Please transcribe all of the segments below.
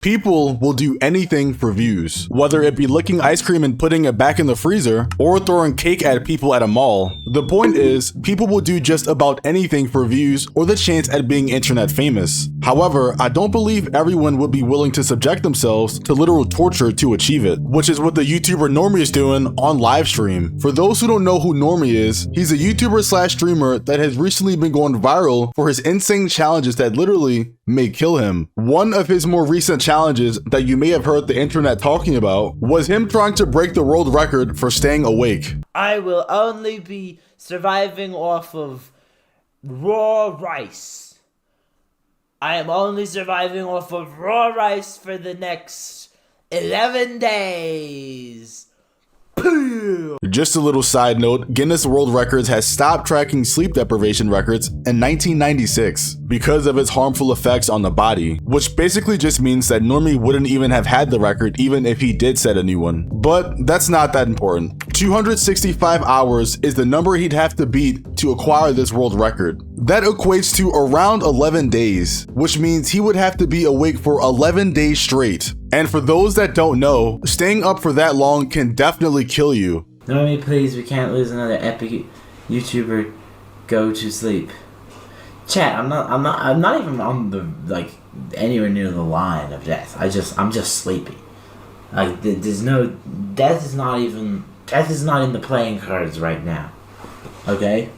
People will do anything for views, whether it be licking ice cream and putting it back in the freezer, or throwing cake at people at a mall. The point is, people will do just about anything for views or the chance at being internet famous. However, I don't believe everyone would be willing to subject themselves to literal torture to achieve it, which is what the YouTuber Norme is doing on livestream. For those who don't know who Norme is, he's a YouTuber slash streamer that has recently been going viral for his insane challenges that literally may kill him. One of his more recent challenges that you may have heard the internet talking about was him trying to break the world record for staying awake. I will only be surviving off of raw rice. I am only surviving off of raw rice for the next 11 days. Just a little side note, Guinness World Records has stopped tracking sleep deprivation records in 1996 because of its harmful effects on the body, which basically just means that Norme wouldn't even have had the record even if he did set a new one. But that's not that important. 265 hours is the number he'd have to beat to acquire this world record. That equates to around 11 days, which means he would have to be awake for 11 days straight. And for those that don't know, staying up for that long can definitely kill you. Norme, please, we can't lose another epic YouTuber. Go to sleep. Chat, I'm not even on the anywhere near the line of death. I'm just sleepy. There's no death is not in the playing cards right now. Okay?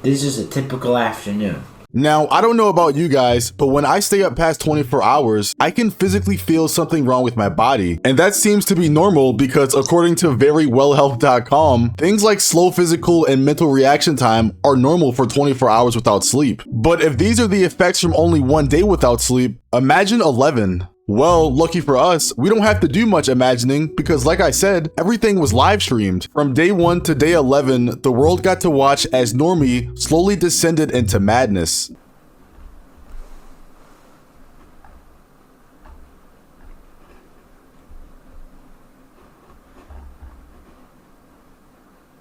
This is just a typical afternoon. Now, I don't know about you guys, but when I stay up past 24 hours, I can physically feel something wrong with my body. And that seems to be normal because according to verywellhealth.com, things like slow physical and mental reaction time are normal for 24 hours without sleep. But if these are the effects from only one day without sleep, imagine 11. Well, lucky for us, we don't have to do much imagining because like I said, everything was live streamed. From day 1 to day 11, the world got to watch as Norme slowly descended into madness.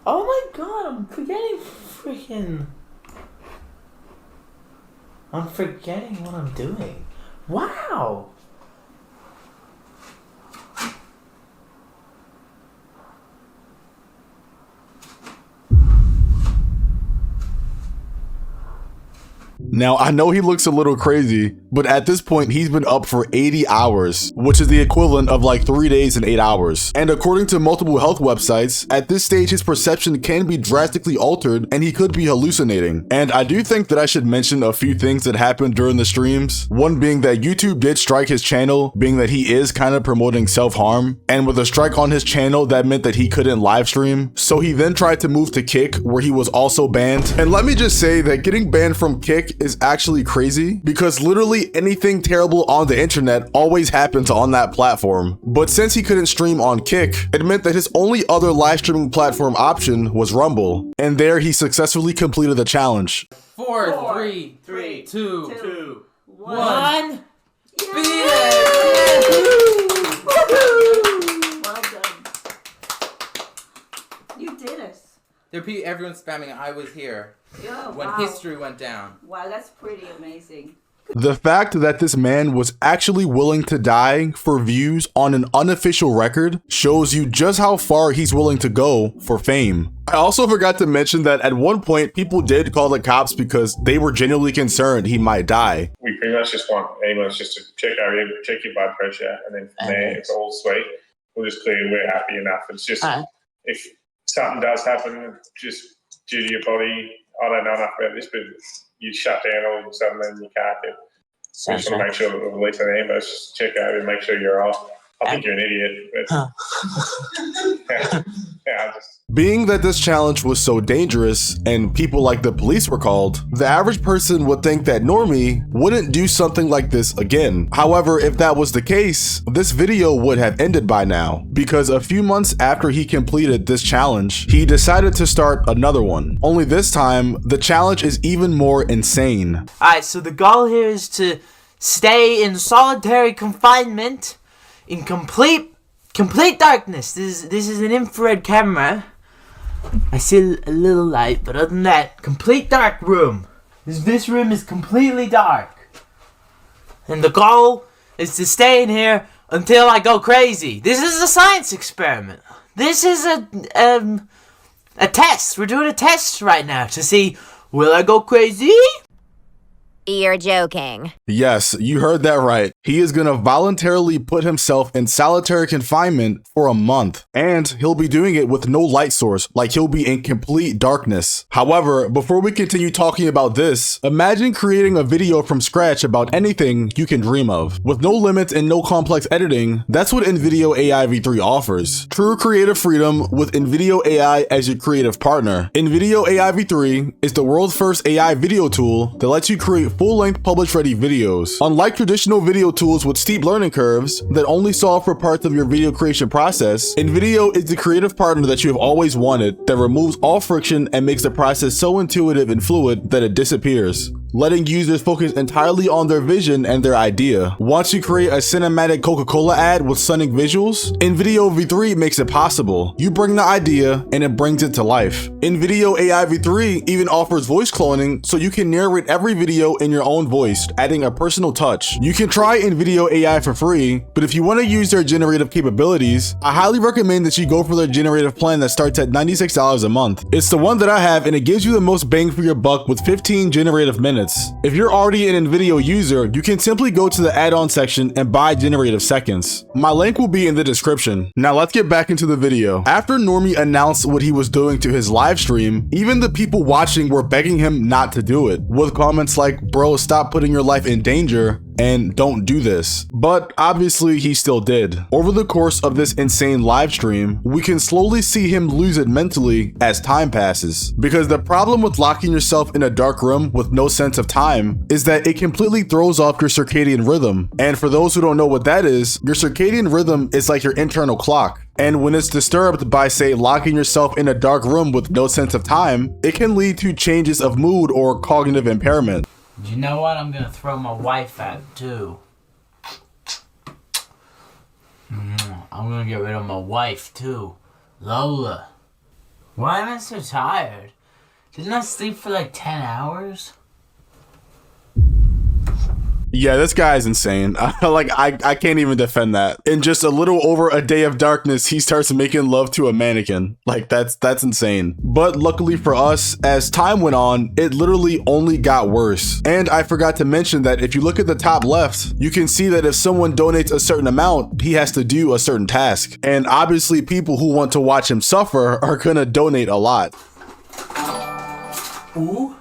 Oh my god, I'm forgetting what I'm doing. Wow! Now, I know he looks a little crazy, but at this point, he's been up for 80 hours, which is the equivalent of like 3 days and 8 hours. And according to multiple health websites, at this stage, his perception can be drastically altered and he could be hallucinating. And I do think that I should mention a few things that happened during the streams. One being that YouTube did strike his channel, being that he is kind of promoting self-harm. And with a strike on his channel, that meant that he couldn't live stream. So he then tried to move to Kick, where he was also banned. And let me just say that getting banned from Kick is actually crazy because literally anything terrible on the internet always happens on that platform. But since he couldn't stream on Kick, it meant that his only other live streaming platform option was Rumble. And there he successfully completed the challenge. 4, 3, 2, 1. One. Beat it! Well done. You did it. Everyone's spamming, I was here. Oh, when wow. history went down. Wow, that's pretty amazing. The fact that this man was actually willing to die for views on an unofficial record shows you just how far he's willing to go for fame. I also forgot to mention that at one point, people did call the cops because they were genuinely concerned he might die. We pretty much just want ambulance just to check your blood pressure, and then from there, it's all sweet. We'll just clear, we're happy enough. It's just, if something does happen, just due to your body, I don't know enough about this, but you shut down all of a sudden and you can't get. We just want to make sure that we'll release an ambulance, just check over and make sure you're all right. I think you're an idiot. But Being that this challenge was so dangerous and people like the police were called, the average person would think that Norme wouldn't do something like this again. However, if that was the case, this video would have ended by now, because a few months after he completed this challenge, he decided to start another one. Only this time, the challenge is even more insane. Alright, so the goal here is to stay in solitary confinement in complete darkness. This is an infrared camera. I see a little light, but other than that, complete dark room. This room is completely dark. And the goal is to stay in here until I go crazy. This is a science experiment. This is a test. We're doing a test right now to see, will I go crazy? You're joking. Yes, you heard that right. He is gonna voluntarily put himself in solitary confinement for a month, and he'll be doing it with no light source, like he'll be in complete darkness. However, before we continue talking about this, imagine creating a video from scratch about anything you can dream of. With no limits and no complex editing, that's what NVIDIA AI V3 offers. True creative freedom with NVIDIA AI as your creative partner. NVIDIA AI V3 is the world's first AI video tool that lets you create full-length publish-ready videos. Unlike traditional video tools with steep learning curves that only solve for parts of your video creation process, NVIDIA is the creative partner that you have always wanted that removes all friction and makes the process so intuitive and fluid that it disappears, letting users focus entirely on their vision and their idea. Once you create a cinematic Coca-Cola ad with stunning visuals, NVIDIA V3 makes it possible. You bring the idea and it brings it to life. NVIDIA AI V3 even offers voice cloning so you can narrate every video in your own voice, adding a personal touch. You can try NVIDIA AI for free, but if you want to use their generative capabilities, I highly recommend that you go for their generative plan that starts at $96 a month. It's the one that I have and it gives you the most bang for your buck with 15 generative minutes. If you're already an NVIDIA user, you can simply go to the add-on section and buy generative seconds. My link will be in the description. Now let's get back into the video. After Norme announced what he was doing to his live stream, even the people watching were begging him not to do it, with comments like, "Bro, stop putting your life in danger," and "don't do this." But obviously he still did. Over the course of this insane live stream, we can slowly see him lose it mentally as time passes. Because the problem with locking yourself in a dark room with no sense of time is that it completely throws off your circadian rhythm. And for those who don't know what that is, your circadian rhythm is like your internal clock. And when it's disturbed by, say, locking yourself in a dark room with no sense of time, it can lead to changes of mood or cognitive impairment. You know what? I'm gonna throw my wife out too. I'm gonna get rid of my wife too. Lola. Why am I so tired? Didn't I sleep for like 10 hours? Yeah, this guy is insane. I can't even defend that. In just a little over a day of darkness, he starts making love to a mannequin. Like, that's insane. But luckily for us, as time went on, it literally only got worse. And I forgot to mention that if you look at the top left, you can see that if someone donates a certain amount, he has to do a certain task. And obviously people who want to watch him suffer are gonna donate a lot. Ooh.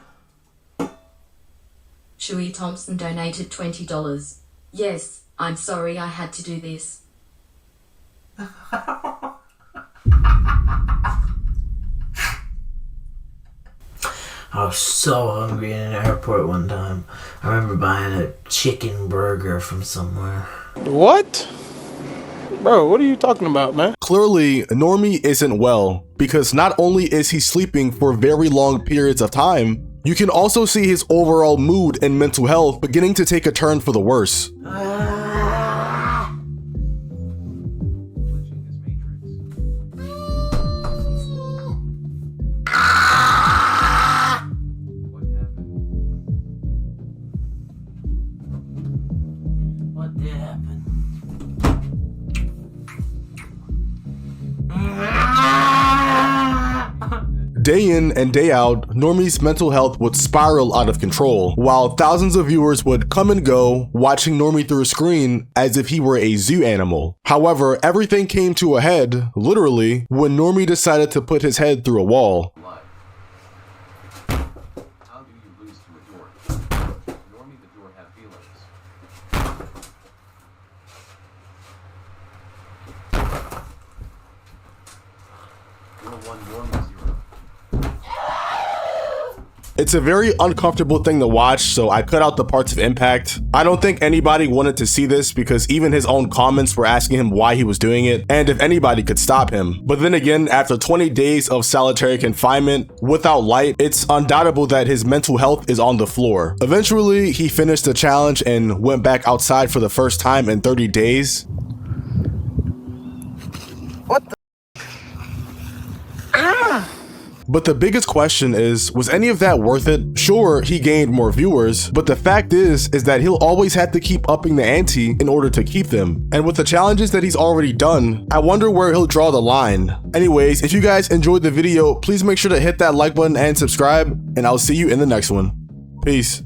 Chewy Thompson donated $20. Yes, I'm sorry I had to do this. I was so hungry in an airport one time. I remember buying a chicken burger from somewhere. What? Bro, what are you talking about, man? Clearly, Norme isn't well, because not only is he sleeping for very long periods of time, you can also see his overall mood and mental health beginning to take a turn for the worse. What did happen? Day in and day out, Norme's mental health would spiral out of control, while thousands of viewers would come and go, watching Norme through a screen as if he were a zoo animal. However, everything came to a head, literally, when Norme decided to put his head through a wall. How do you lose to a door? Norme the door have feelings. You're one, Norme 0. It's a very uncomfortable thing to watch, so I cut out the parts of impact. I don't think anybody wanted to see this because even his own comments were asking him why he was doing it and if anybody could stop him. But then again, after 20 days of solitary confinement without light, it's undoubtable that his mental health is on the floor. Eventually, he finished the challenge and went back outside for the first time in 30 days. But the biggest question is, was any of that worth it? Sure, he gained more viewers, but the fact is that he'll always have to keep upping the ante in order to keep them. And with the challenges that he's already done, I wonder where he'll draw the line. Anyways, if you guys enjoyed the video, please make sure to hit that like button and subscribe, and I'll see you in the next one. Peace.